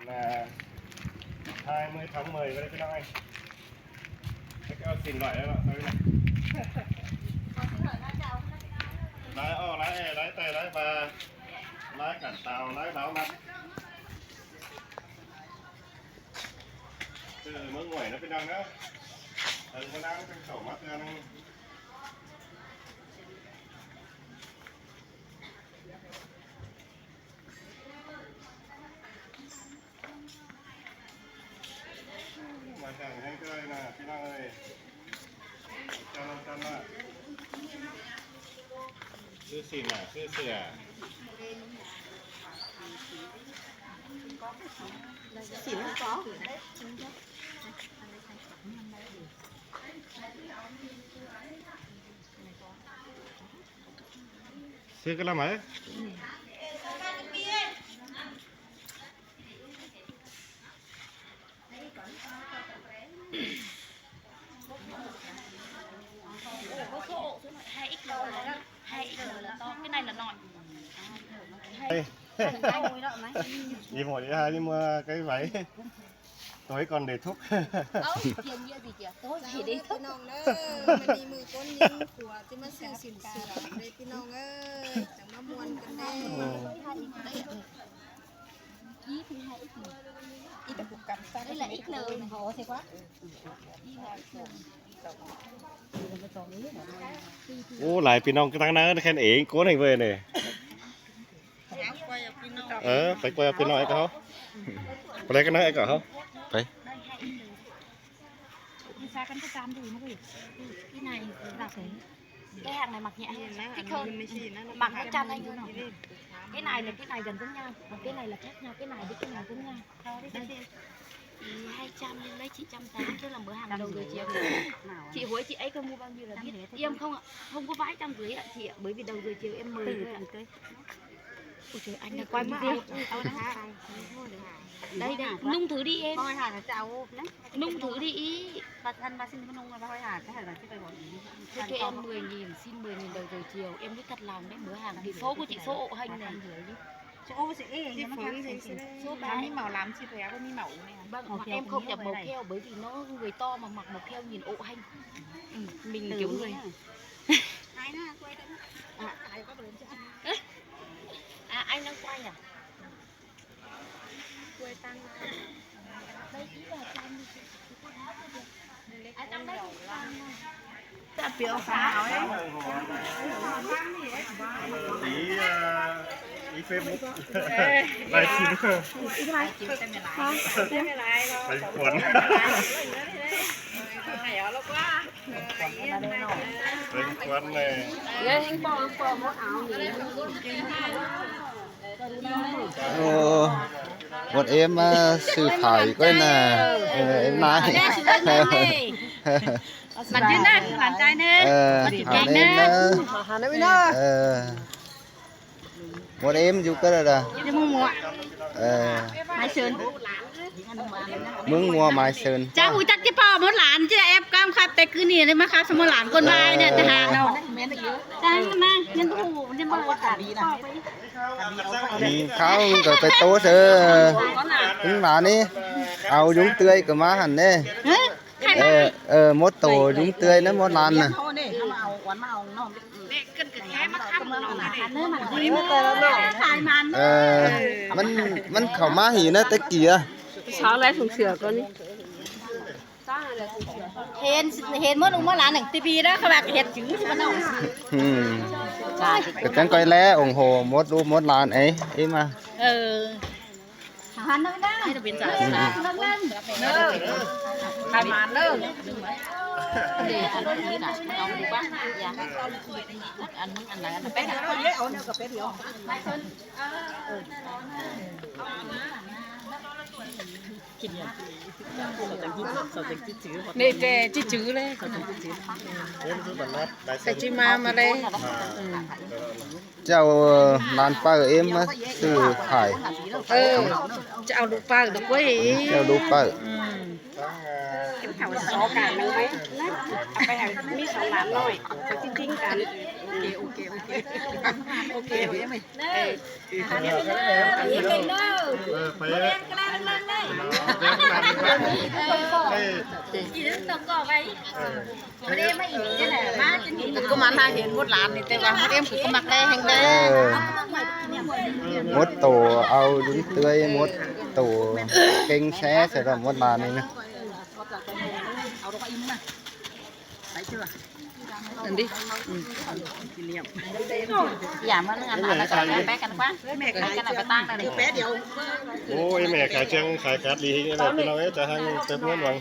là 20 tháng 10 với cái năm anh cái xin loại đó sao này lái tay lái ba lái cản tàu lái đáo mặt từ mới ngoài nó cái năng đó cái năng cái khẩu mắt ra năng mà chẳng hay chơi nè cái năng ơi cho nó sư xỉn à sư xỉa xỉn không có sư cái làm ấy to, cái này là nọn. đi một đi hai đi mua cái váy tối còn để thuốc Tiền gì chị? Tối thì đi thức. พี่น้องเด้อมันมีมือก้นยิงผัวที่มาซื้อสินเสือเลยพี่น้องเอ้ยจังมามวนกันได้ Ý thì hai ít.อีแต่ผูกกับซะ Đây là ít lời. Hổ thì quá ô lại pin nong cái tăng nó khen ế cố này về này phải quay pin nong ấy có không đây cái nói ấy có không phải Xa căn cái cam rồi nó bị. Cái này là cái hàng này mặc nhẹ thích hơn. Mặc cái chăn anh nào. Cái này gần giống nhau, còn cái này là khác nhau, cái này với cái này giống nhau. Đây. 200 nhưng lấy chị 180 tức là bữa hàng đầu giờ chiều. Chị hối chị ấy có mua bao nhiêu là biết. Em không ạ, không có vãi 150 ạ chị ạ, bởi vì đầu giờ chiều em mời thôi ạ. Ôi trời anh là quay video. Đây đây, nung thử đi em. Thôi hả chào Nung thử đi. bà thân bà xin nung là thôi hả cái này là cái phải gọi Thôi cho em 10.000, xin 10.000 đầu giờ chiều. Em biết thật lòng đấy, bữa hàng thì số của chị số ộ hành này. chỗ sẽ gì nó Số 3 mi màu làm chi phải có mi màu này Vâng, mà em không nhập màu keo bởi vì nó người to mà mặc màu keo nhìn ộ hành. Mình kiểu người. ai nó quay đây ai có bền cho anh Anh đang quay à? quay tăng Đây ý là cho anh đi. Anh đang đây. ta biểu pháo ấy ý Facebook livestream phải cuốn phải cuốn này Ồ, một em xử phải cái nè em nói Bạn trên đây, bạn trai nè. hẳn em một em giúp cái là Mai Sơn. mướn mua mai sơn Cha ui tắt cái bò một lán chứ em cam khát tay cứ nè mà khát xong một lán con vai nè từ hàng đâu. Đây mà nhân thủ nhân bò cả đi nè. khao rồi phải tốt sơ chúng là đi ao đúng tươi của má hẳn đấy một tổ đúng tươi nó một lần nèมันเข้ามาหีนะตะเกีย sao lại phụng sửa con đi Hên mất đúng một lán đằng tivi đó các bạn hệt chứ mà đâu. ก็จังก้อยแล้วองโหมดรูปมดลานไอ้มา Hắn đâu đó. Đây là biến giả. hai màn nữa Để ăn tí đã, ông đi bác. Dạ. Ăn này ăn bé đã. dễ ổn được cà phê hiểu nè trẻ chứ chữ đấy cái chữ mà đây เจ้าลานป้าเอ็มมาซื้อขาย จะเอาลูกปลาลูกไว้ เจ้าลูกป้า แพ ถวสอการนึงไหมเอาไปหามีสองหลานหน่อยจริงๆกันโอเคไม่ก็มาถ้าเห็นมดหลานนี่แต่ว่าเอ็มก็มักได้แห่งเด้มดโตเอาดุ้งเตื้อยมดโตเก่งแซ่ใส่ละมดลานนี่นะ นั่นดิอย่ามาเรื่องอะไรแป๊กกันกว่าแม่ขายกันไปตั้งเลยแป๊เดียวโอ้ยแม่ขายเชียงขายการ์ดลีนี่แหละพี่น้องจะให้เติมเงินหวัง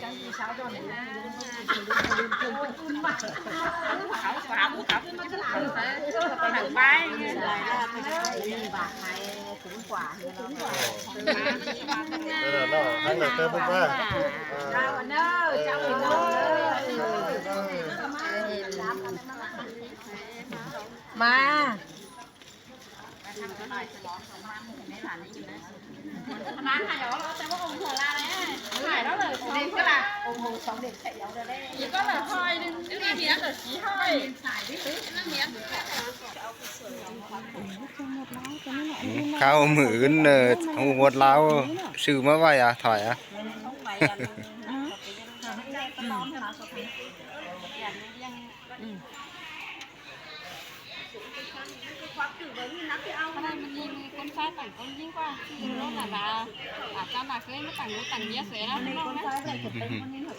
ให้เติมปุ๊บว่ามาร้านขายเดี๋ยวเราจะว่าองค์หัวลาเลยขายแล้วเลยเด็กก็ล่ะองค์สองเด็กใส่เดี๋ยวได้อีกก็เลยห้อยนึงนี่เนี้ยแต่สีห้อยใส่ดินั่นเนี้ยข้าวมือเนิร์ดเอาหมดแล้วซื้อมาไว้อ่ะถอยอ่ะมันมีคนซ้ายต่างคนยิ่งกว่าที่รู้แต่ละอาจารย์หลักเลยไม่ต่างรู้ต่างเยอะเสียแล้วน้องนะ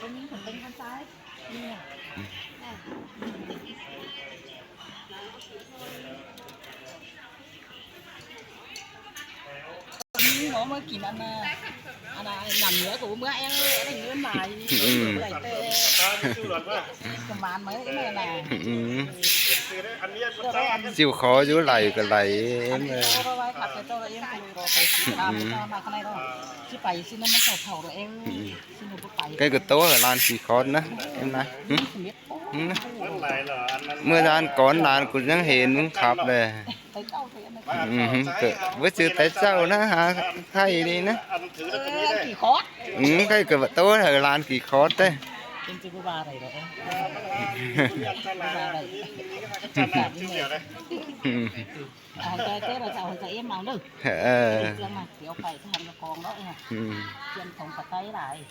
คนยิ่งเป็นคนซ้ายหมอเมื่อกี้มันอะไรหนังเนื้อcủa bữa em này นื้อใหม่ไหลเตะประมาณmấy cái này nè จิ้วคออยู่ไหลก็ไหลเอ็มเลยcái cái tố ở lan xì khót nữa em này mưa lan con lan cũng chẳng hiện cũng khắp đây với sự tại sao nó hả thay đi nữa cái cái tố ở lan kỳ khót đấy cái là sao thì em nào được nhưng mà kiểu phải thành là con đó nha chân không phải tay lại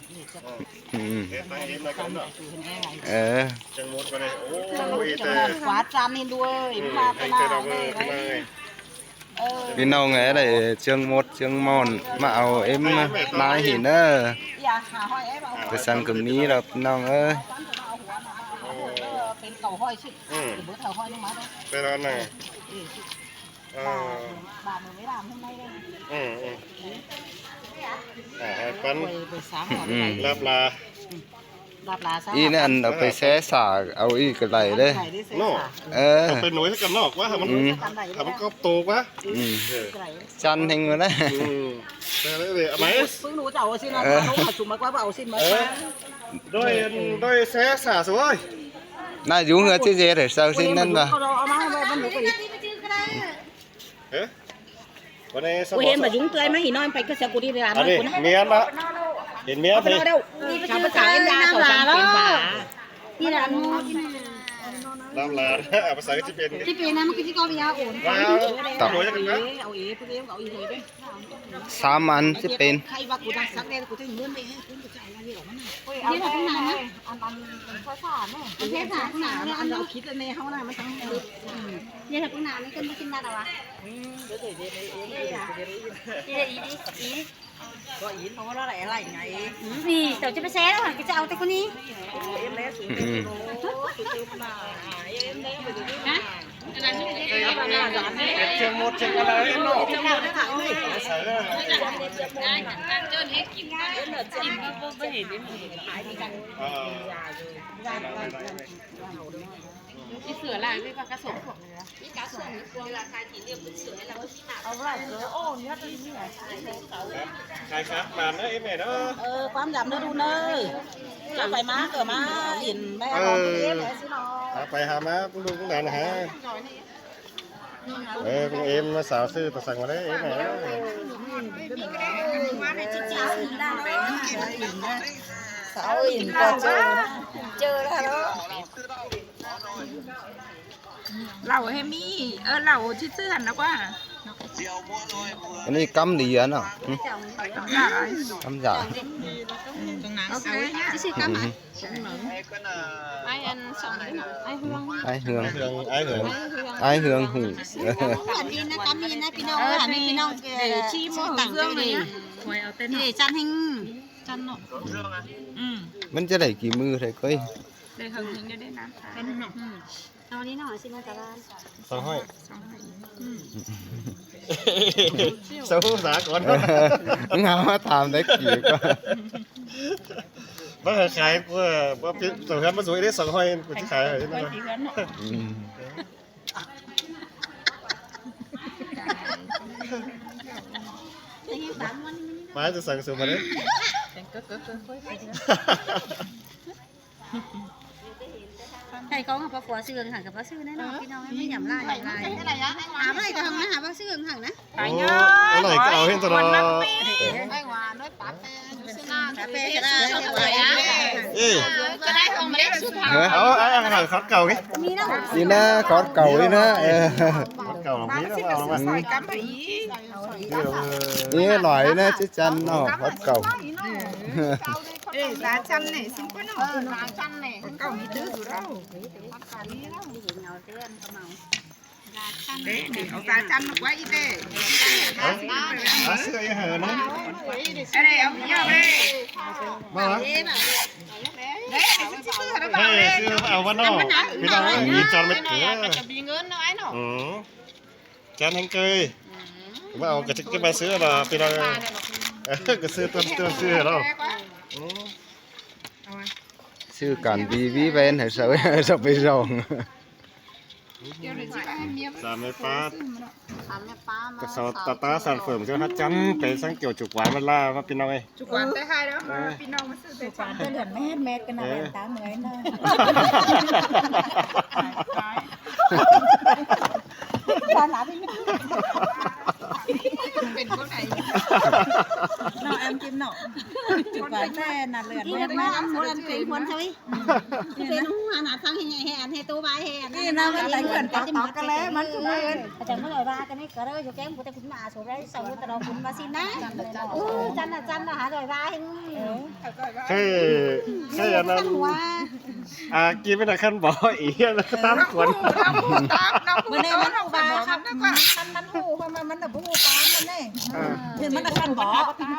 quá chan lên đuôi mà cái nào đâyพี่น้องไงได้เชียงมดเชียงมอนมาเอาเอ็มลายหินเด้อไปสั่งกับนี้เราพี่น้องเอ้ยเป็นเต่าห้อยชิเป็นเต่าห้อยนี่มาเป็นอะไรน่ะบามันไม่ดามข้างในเลยปั้นรับลาอีนั่นเอาไปแซ่สากเอาอีกระไรเลยโน่ไปหน่วยให้กันนอกว่ามันก็โตกว่าจันเฮงมาได้เลยไหมพึ่งหนูจะเอาสินะเขาขัดจุ่มมากกว่าเอาสิมาด้วยแซ่สาสวยน่าอยู่เงือที่เจđể sao xinนั่นป่ะกูเห็นแบบยุ่งเตยไหมหินน้อยไปก็เสียกูดีเลยอ่ะเมียละเห็นเมียสิชาวภาษาเอ็นดาต่อสามเป็นบ่านี่แหละลำลาภาษาที่เป็นนะมันคือที่กอบิยาโอนต่อเอาเอ๋พูดเองเอาอีเลยด้วย3 อันที่เป็นใครว่ากูดังสักเด่นกูจะเงินไปให้คุณจะจ่ายอะไรหรอมันนี่ทำงานนะอันภาษาเนี่ยอันภาษาข้างหน้าอันเราคิดในห้องน้ำมันทั้งนี่ทำข้างหน้านี่ก็ไม่กินได้หรอวะก็อีนเพราะว่าเราอะไรไงนี่เดี๋ยวจะไปแซ่แล้วจะเอาแต่คนนี้ฮะเชียงมดเชียงอะไรโน่เชียงมดได้ถ่ายไหมใส่เลยได้การเจอเฮ็ดกินได้จิ้มก็ไม่เห็นได้ขายดีกันที่เสือลายไม่ปลากระสงของเนื้อนี่กระสงนี่เวลาขายกี่เรียบเป็นเสือแล้วก็ที่หนักเอาไรเสือโอ้เนื้อตัวนี้ใช่ครับมาเนอะเอ็มเนาะความดำเนื้อดูเนอะจะไปม้าเกิดม้าหลินแม่ของเอ็มเลยสิเนาะไปหาม้าคุณลุงคุณหลานนะฮะคุณเอ็มมาสาวซื้อตัวสั่งมาได้เอ็มเนาะส สาวอินก็เจอแล้ว เหล่าให้มีเหล่าที่เสื้อนะว่า อันนี้กำดีอ่ะเนาะ อะไร กำจ่า โอเค ที่ชื่อกำอ่ะ ไอ้อันสองนี่ไอ้เฮือง ไอ้เหือง ไอ้เหือง ไอ้เหืองหู อันนี้นะกำนี่นะพี่น้องหันนี่พี่น้องชี้มือต่างกันเลยนี่จันหิงจันเนาะ มันจะได้กี่มือเลยก้อย ได้เฮืองจะได้นะเป็นหนก เอานี้หน่อยสิมาจากบ้าน สองห้อยสองภาษาก่อน งามาถามได้กี่ก็ ว่าขายว่าพี่สองครับมาสวยได้สองห้อยกูที่ขายใช่ไหม มาจะสั่งสูงมาเลย ใครก็หาปลาฝัวซื้อหันกับปลาซื้อแน่นอนพี่น้องไม่หย่ำลายหาอะไรก็ทำนะหาปลาซื้อหันนะ อร่อยก็เอาให้ตลอด ไอ้หวานด้วยปั๊บเป็นซื้อหน้า เป้ก็ได้ เอ้ย ก็ได้ของมาได้สุดท้าย เอาไอ้อาหารคัดเก่าไง มีนะ นี่นะคอร์สเก่านี่นะคัดเก่าหรอกนี้ต้องเอาลงมา ใส่กำไปอี นี่หน่อยนะชิจันเนาะคอร์สเก่า ร้านจันเนี่ยซิมเปิ้ลเนาะ ร้านจันเนี่ย เก่ามีตื้ออยู่แล้วเด้เอาร้านจันไว้อีเด้ เอาเสื้อยังเหรอนะ อะไรเอาเยอะเลย มาละ เด้ซื้อแล้ว เฮ้ยเสื้อเอาวันนอกพี่น้องมีจานไม่เกลือ จะมีเงินน้อยเนาะ จานแห้งเกยมาเอากระติกจะมาซื้อหรอพี่น้องก็ซื้อตัวซื้อแล้ว ชื่อการวีเวนให้เสวยจะไปส่ง สามไม่ป้า ถามแม่ป้ามา ก็สาวตาสันเฟิร์มเจ้าฮัดจันไปสังเกี่ยวจุกหวานมันล่าว่าพี่น้องไอ้ จุกวันได้ให้แล้วพี่น้องมาซื้อแต่จาน เหลือแม่กันนะแม่ตาเหมือนนะ ตาหลับเป็นคนไหน เนาะแอมจิ้มเนาะจุดไว้แม่น่ะเลือดแม่มาหมดอันเป็นคนใช่ไหมเป็นหัวหน้าทั้งให้ตู้ใบให้นี่นะมันไหลเกินปากกันแล้วมันคืออาจารย์เมื่อไหร่ว่ากันนี่ก็ได้อยู่แก้มกูแต่คุณมาสูบได้สองแต่เราคุณมาสินะจันหาหน่อยว่าให้ ใช่อันนั้นกินไม่ได้ขั้นบ่ออีแล้วก็ตามขวัญ มันเนี่ยมันหูบาครับมันหูเพราะมันแบบหูตามมันเนี่ยเห็นมันตะกันบ่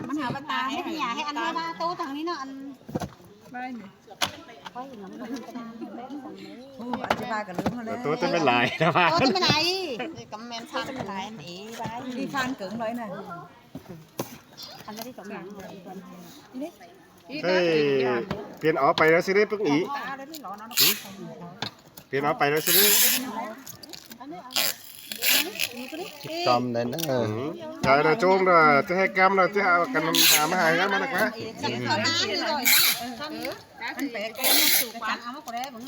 มันหาตาให้ยาให้อันนี้ว่าตู้ทางนี้เนาะอัน ไม่เนี่ย อธิบายกันลืมมาเลย ตัวจะเป็นลายนะว่า ตัวจะเป็นไร กำแมนพัน เป็นไรนี่ไปที่ทานเกิงเลยน่ะทำได้ที่สองอย่าง เฮ้ยเปลี่ยนออกไปแล้วสิได้ปุ๊กอีเปลี่ยนออกไปแล้วสิได้ จอมได้นะ อย่าได้โจมนะจะให้กรรมนะจะเอากันหามาหายกันมาหนักนะ จับเขาหน้าเลยก่อนมันแปลกแกนี่สูบปันเอามาก็ได้ผม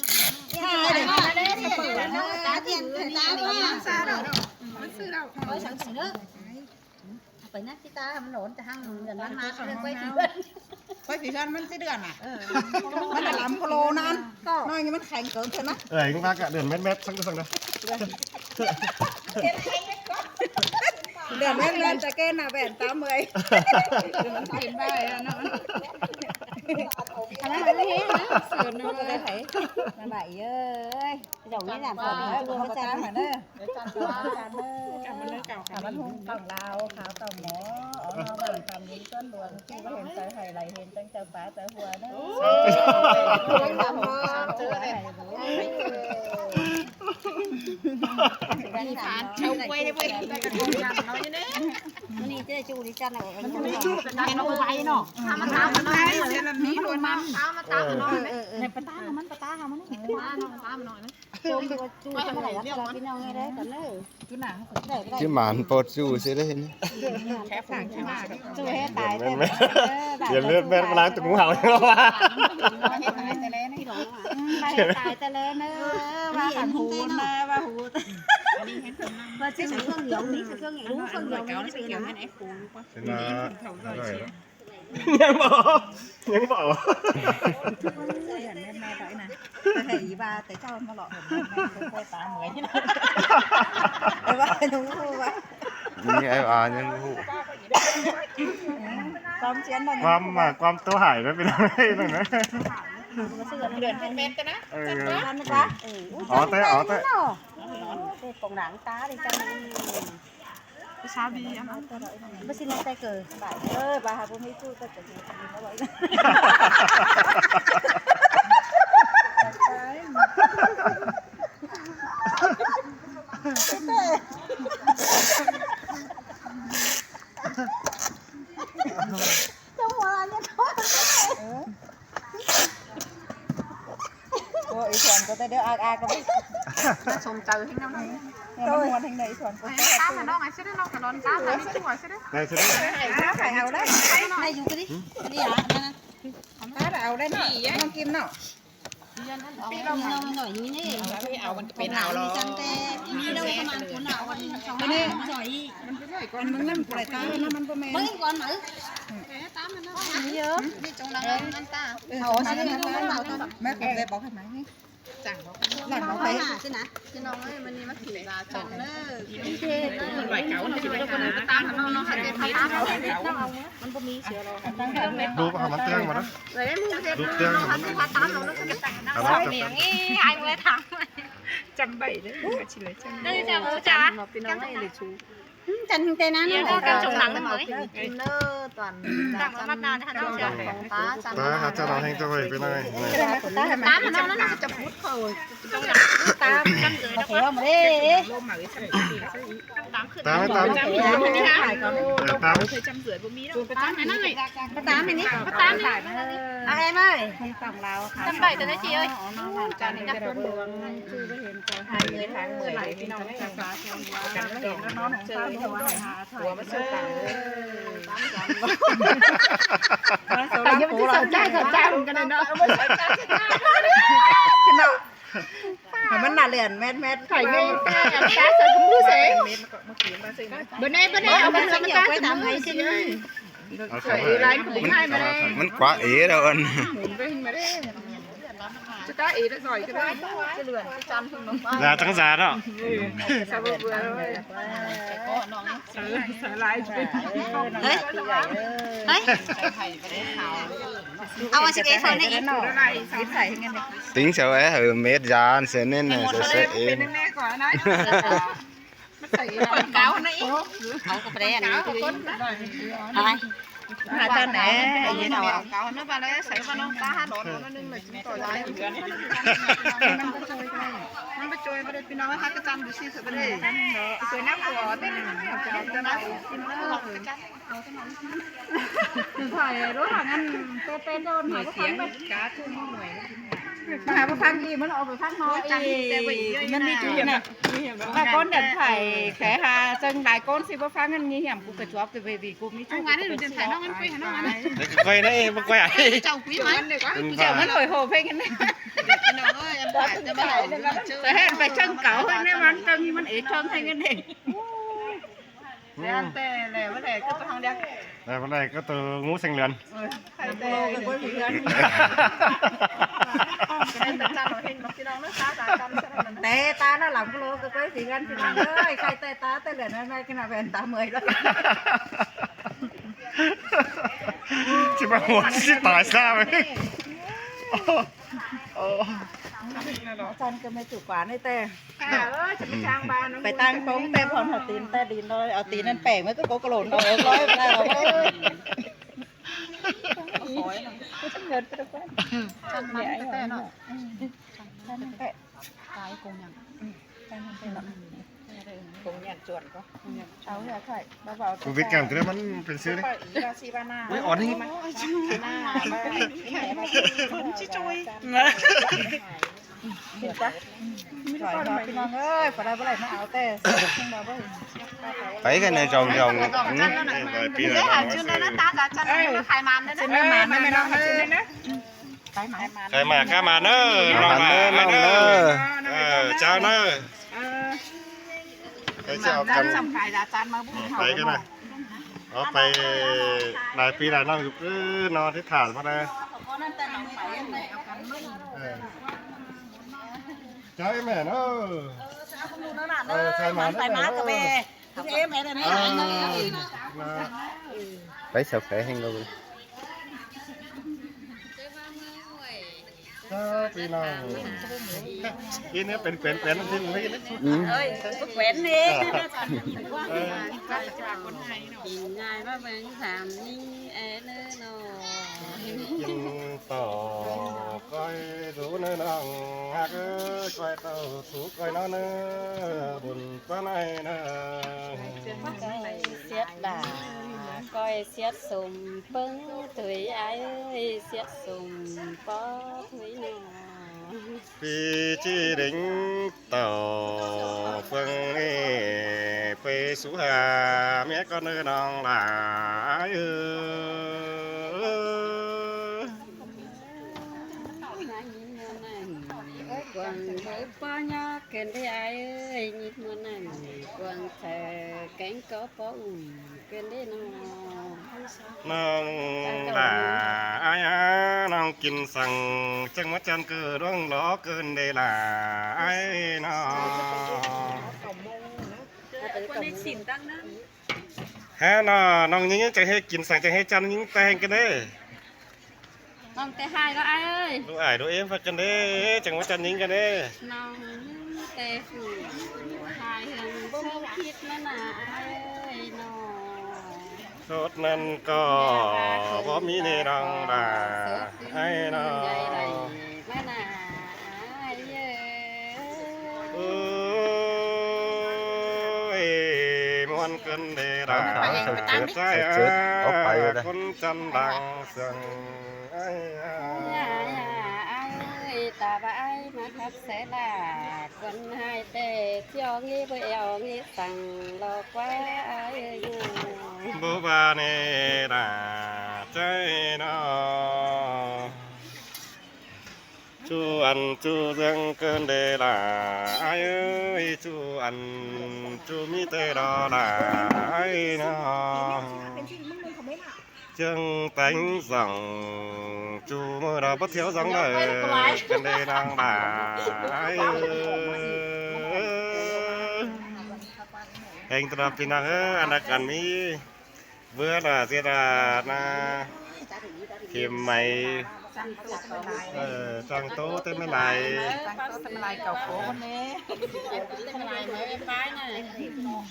ใช่เลยเปิดตาเทียนตาว่าซาเรามันซื้อเราโอ้ยสังสีเนอะไปนักที่ตามันหลอนจะหั่งเดือนมันมาเรื่องไว้ที่เดือน ไปผีชันมันสิเดือนอ่ะมันหลำโคโลนั่นน้อยนี่มันแข็งเกินใช่ไหม ยังมากะเดือนเม็ดสักสักนะ เดือนแม่เดือนจะแก้หน้าแหวนตาเมยมันเห็นได้แล้วเนาะ อันนั้นไม่เห็นนะเสือนึกได้ไถนั่นไหลเอ้ยเดี๋ยวนี้แหละพอแล้วรวมกระจายมาเด้อมันหุ่นฝั่งลาวขาวต่อหมออ๋อบ้านคำนี้ต้นดวงที่ว่าเห็นใจไห่ไหลเห็นจังเจ้าฟ้าแต่หัวเด้อเช่าไว้ได้ไว้ได้กันทุกอย่างน้อยเนี่ย มันนี่เจ๊จูดิจันอะไรมันจะ ได้น้องไว้เนาะทำมาตามมันน้อย เส้นมีรวนมัน ตามมาตามมันน้อยไหม ในปะตามันปะตาค่ะมัน ตามน้องตามหน่อยไหม จูจูจะมาไหนรับพี่น้องให้ได้กันเลยจูหนังได้ได้ ชื่อหมานโปรดจูสิได้เห็น แค่ฝั่งใช่ไหม จูให้ตาย เดี๋ยวเลือดแม่ล้างตุ่มหูเห่าแล้วว่า ให้ตายแต่แล้วนี่หรอให้ตายแต่แล้วเนอะว่าหันหูนะว่าหูว่าชื่อเครื่องเหนียวนี่คือเครื่องเหนียวรู้เครื่องเหนียวนี่เป็นอย่างไร เห็นไหม ยังบอกยังบอก เห็นแม่ต่อยนะแต่เห็นอีบาแต่เจ้ามาหลอกเห็นแม่ค่อยตาเหมือนที่นั่นแต่ว่าหนูว่า นี่ไอ้อ่ายังฮู้ ความเชียนนั่น ความตัวหายไปเป็นอะไรนั่นนะ เดือนเป็นเม็ดกันนะ เออ กันนะจ๊ะ อ๋อเต้อ๋อเต้ กองหนังตาดิจังชาบีอ่ะไม่ใช่น้องแต่เกิดบ่ายบ่ายหาพวกนี้สู้ก็จะมีเอาไว้นะจังหวะเนี่ยโอ้ยส่วนก็แต่เดี๋ยวอาก็ไม่ชมเจอที่น้ำมันมวนทางไหนส่วนก็แต่ตามมาน้องไอ้เสด็จน้องกระดอนตามมาไม่ช่วยเสด็จ ได้ใช่ไหม ไข่เอาได้ได้อยู่กันดินี่อ่ะถ้าเอาได้หน่อยน้องกิมเนาะพี่เราหน่อยนี่นี่เอามันเป็นเอาหรอจังแต่มีเราประมาณคนเอาวันสองวันสอยมันไม่ใช่ก่อนมันนั่นปล่อยตาแล้วมันก็แม่ไม่ก่อนหรือตามมันนะเยอะนี่จงรังมันตาเอาใช่ไหมแม่ผมเลยบอกให้ไหมนี่จังบอกหลังบอกไปใช่ไหมพี่น้องเอ้ยมันนี่มาถือลาจังเนอะมันไหวเก่ามันจะไปคนตามน้องน้องหันไปทางเรามันก็มีเสือเรา ดูป่ะมันเตี้ยงมาแล้วดูเตี้ยงมาแล้ว ตามเราแล้วก็จะแต่งหน้าสวยอย่างงี้ไอ้เมื่อทางจำใบได้ชิเลยได้จ้าจ้าพี่น้องให้เลยชูจันทร์เตนะนี่ก็จงหลังเลยเนอตอนดังมานานนะคะน้องเจ้าของตาจัน ตาหาเจ้าเราให้เจ้าไปหน่อย ตามมันน้องนั่นจะพูดเคยจงหลังตามกันเลยนะว่ามาเด้ตามขึ้น ตามไม่ตาม นี่นะ ตาม เคยจำเสือบ่มีแล้วตามไหนนั่นเลยมาตามไหนนี่มาตามนี่เอาไอ้ไม่ฝั่งเราค่ะจำใบจะได้จีเอ้ยจันนี่จะคนดวงชื่อก็เห็นใจหายเลยทางเมื่อยพี่น้องไม่ทางฟ้าเที่ยวว่ากันไม่เห็นน้องของเจ้าที่ว่าหาหัวมาสู้กันยังไม่สนใจสนใจเหมือนกันเนาะไม่สนใจเนาะ มันน่าเลื่อนแม่ ไข่ไงตาใส่ถุงมือเสงบนไหนเอาไปทำตาไปทำไงสิไข่ลายผมให้มาเลย มันกว่าเอ๋แล้วอัน หมุนไปมาเลยจะได้อีกหน่อยก็ได้จะเหลือจันทร์ลงมา ลาทั้งสารอ่ะ สบายเลยน้องใส่ลายไปเฮ้ยเอาสิเอฟนี่เนาะใส่ยังไง tính sao ấy ở mét dàn sẽ nên là sẽ em แม่ก่อนนะมันใส่คนเก่านะอีเขาก็ไปได้อันนี้อะไรหาจานไหนไอ้ยี่ห้อเก่าเนาะไปเลยใส่มาน้องตาหาดอนนั่นนึงเลยต่อลายอยู่กันมันไปช่วยไปเลยพี่น้องฮักกระจำดูสิไปเลยสวยน้ำหัวเต้นจะมากินเนาะถ่ายรถงั้นเต้นโดนหายเสียงกาทุ่มหน่วยมาหาพังอีมันออกไปพังน้อยมันมีจุดน่ะถ้าก้นเด็ดไผ่แขหาซึ่งหลายก้นสิบ่ฟังกันงี้เหี้ยมกูกระจวบไปวีกูมีจุดงานนี่ดูจะถ่ายน้องมันคุยหาน้องมัน ค่อยนี่มันค่อย เจ้าคุยมันเจ้ามันหอยโหเพลงกันนี่น้องเอ้ยจะมาถ่ายแต่ให้ไปเชิงเก่าให้มันตึงมันเอ๋เชิงให้กันเองแล้วแต่แล้วว่าแต่ก็ต้องเดียว แต่วันแรกก็ตัวงูเสียงเรือน ใครแต่ก็บ่เพื่อนแต่จันเราเห็นพี่น้องเนาะตาจัน แต่ตาหน้าหลังก็โลก็ไปสีกันสิน้องเอ้ยใครแต่ตาแต่เหลือแม่ขนาดแว่นตาเมื่อยแล้ว ชิบะหัวชิตายซะไหม จันก็ไม่จุกกว่านี่แต่ จะไปช้างบ้าน ไปตั้งโป้งแต่พรหัวตีนแต่ดินเลยเอาตีนนั่นแปลงมันก็โกกระโหลนเอาร้อยไปแล้วเราเอ้ยเงินไปแล้วกัน จันมันแต่เนาะ จันแปะ ตายคงยัง จันแปะ คงยังจวนก็ เอาอย่าไข่เบาๆ กูวิทย์กันตัวนี้มันเป็นซื้อเลย ราศีบานา ไม่อ่อนให้ หน้าบ้านชิจุยเห็นปะปล่อยมาพี่น้องเอ้ยปล่อยมาเอาแต่ขึ้นมาเว้ย phải cái này trồng trồng ปี ได้หาจุนได้นะตาจันขายมันได้นะ จิ้มน้ำมันไม่น้องมาจิ้มเลยนะ ใครมาข้ามาเนอะลองมาเนอะเจ้าเนอะใครจะเอากัน สำขายจานมาบุ้ง ไปกันนะ เอาไปหลายปีหลายน้องอยู่นอนที่ฐานมาเลยใช่แม่เนาะใช่มาใช่มากับแม่เอ๊ะแม่ได้ไหมไปสแกให้เรา พี่น้องกินเนี่ยเป็นที่ไม่กิน เอ้ยก็แขวนนี่ กินง่ายมาเบิ่งถามนี่เอ้เนอเนาะ กินต่อก้อยรู้เนื้อน้องฮักก้อยเต้าถูกก้อยน้องเนื้อบุญป้าในเนื้อ เสียดดาก้อยเสียดสมเบิ่งถุยไอ้เสียดสมป้อถุยหนอ ปีจีđình tàu phương về xuống hà mẹ con nơi non là quần hỡi bao nhiêu kén đi ai ơi nhịp mưa này quần thề cánh có bóng kén đi nó non là ai á non kinh sằng chân mắt chân cứ đoán ló cơn đây là ai nó ha nó non những chẳng hay kinh sằng chẳng hay chân những tay cái đấy non tê hai đó ai ơi đôi ải đôi em phải cần đấy chẳng mắt chân những cái đấy non tê phủ hai hằng sâu khít nó là ai ơi nó sốt nên có bó mỹ nê đồng là ai nó ơi muốn cơn đề là trai con chân đằng sừng ta bãi mà khắp sẽ là quân hai tê cho nghĩ với eo nghĩ rằng lo quá ai bố ba nè là trái nó chú ăn chú dâng cơn đề là ai ơi chú ăn chú mi tê đó là ai nó chân tánh dòng chú mơ đó bất thiếu dòng đời cơn đề đang là ai anh ta pin năng anak kami vừa là sẽ là kiếm mày trang tố tới mấy lại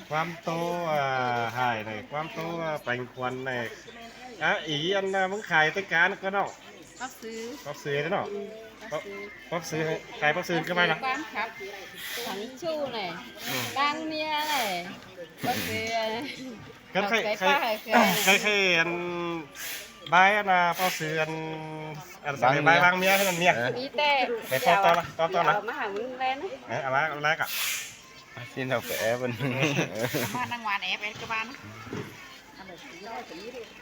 ความโตหายnày ความโตแปลงควันnày ý anh muốn khai tất cả nó có đâu bắp sứ đấy nó bắp sứ khai bắp sứ cái mai nào thằng chu này đang mía này bắp sứ cái khai anh bái anh bắp sứ anh phải bái băng mía hay là mía ý tê để to là má hàng muốn lên đấy lá cả xin học vẽ bên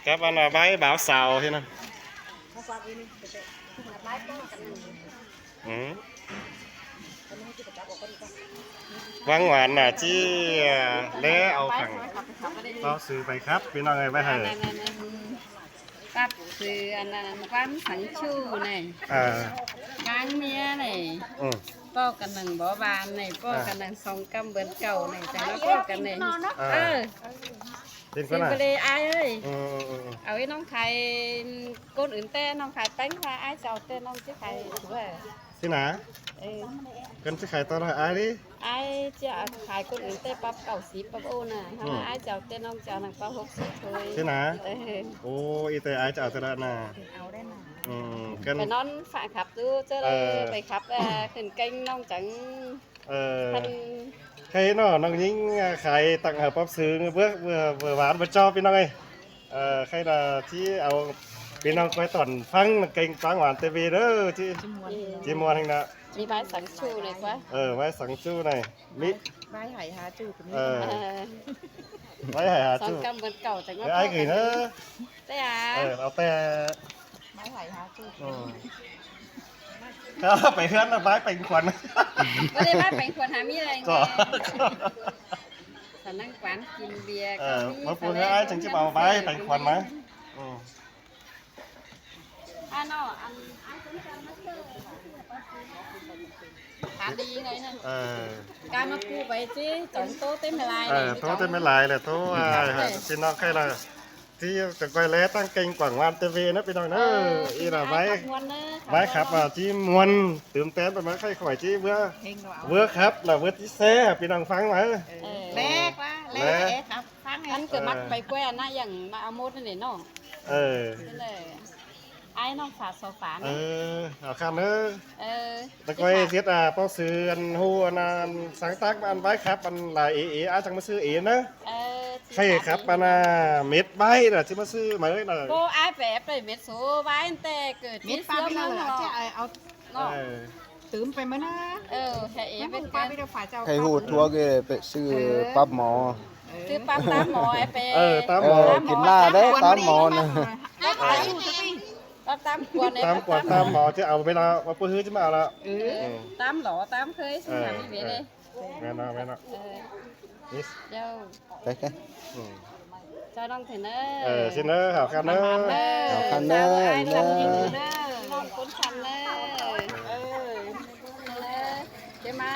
các bạn là bái báo xào thế nào vang ngoan là chi lé ao phẳng bao sư bài khắp bên nào người bài hở bắp sứ anh quán thằng chu này đang mía này poกันหนึ่งบ่บานnày poกันหนึ่งสองกำเบิ้ลเก่าnàyแต่ละpoกันหนึ่งเป็นค xin น ไปเลยไอ้เอ้ย à เอาไว้น้องไข่คนอื่นเต้น้องไข่เต้นว่าไอ้เจ้าเต้น้องชื่อไข่ด้วย ที่ไหนกันจะขายตอนไหนไอ้ดิ ไอ้เจ้าขายคนอื่นเต้ปั๊บ90ปั๊บโอ้น่ะถ้าไอ้เจ้าเต้น้องเจ้าหนังปั๊บ60ถ้วย ที่ไหนโอ้ยแต่ไอ้จะเอาแต่ละน่ะกัน ไปนอนฝากขับตู้เจ้าไปขับขึ้นเก่งน้องจังท่าน ใครเนาะน้องยิงขายตังหาป๊อปซื้อเบื่อหวานมาจอพี่น้องไงใครน่ะที่เอาพี่น้องคอยตอนฟังเก่งฟังหวานเตวีเด้อที่จีมวนทั้งนั้น มีไม้สังชูเลยกว่า ไว้สังจูnàyมิ ไม้ไหหาจูกัน ไว้หา สอง จู กำเบิ้ลเก่าจังว่า ไอ้กี่เนอะ แต่อ่ะ เอาแต่ ไม้ไหหาจู ถ้าไปเพื่อนไว้เป็นควัน ไม่ได้ไม้แปลงควรหามีอะไรไง ก็ สนั่งกวานกินเบียร์ มาพูดให้จังจะเอาไปแต่งควันมา เนาะอันสนใจมาเจอทานดีเลยนะการมาปูไปจีจองโต๊ะเต็มเวลา โทษเต็มไม่หลายเลยโทษพี่น้องใครล่ะที่จะก้อยแล้ตั้งเก่งกว่างวันเตวีนะพี่น้องเนอะอีน่ะไว้ครับที่มวนตื่นเต้นไปมาใครข่อยที่เบื่อครับแล้วเบื่อที่แซ่พี่น้องฟังไหม แลกว่าแลกครับฟัง อันเกิดมัดไปแกว้นะอย่างมาเอาโมดนี่เนาะเลยไอ้น้องฝาโซฟา เอาคำเนอะตะก้อยเสียดป้อซื้ออันหูอันสังตักอันไว้ครับอันหลายอาจังมาซื้อนะใครครับอันเม็ดใบน่ะที่มาซื้อมาเลยน่ะ โบไอ้แบบเลยเม็ดสูไว้แต่เกิด เม็ดปลาไปเลยจะเอา เนาะ ตื่มไปมั้ยนะ แค่เป็น ปลาไปเดี๋ยวฝ่ายเจ้า ให้หูทั่วก็ไปซื้อปั๊บหมอ ซื้อปั๊บตามหมอไอ้เป้ ตามหมอ กินหน้าได้ตามหมอนะ ตามกวน ตามกว่าตามหมอจะเอาเวลาว่าปื้อจะมาเอาละ ตามหล่อตามเคยสิมีเบียเลย แม่นะนี่ เจ้า ไปกัน เจ้าน้องเถอะเนอ สิเนอะหาคันเนอะ เอาคันเนอะเนอะ น้องคนชันเนอเจ้ามา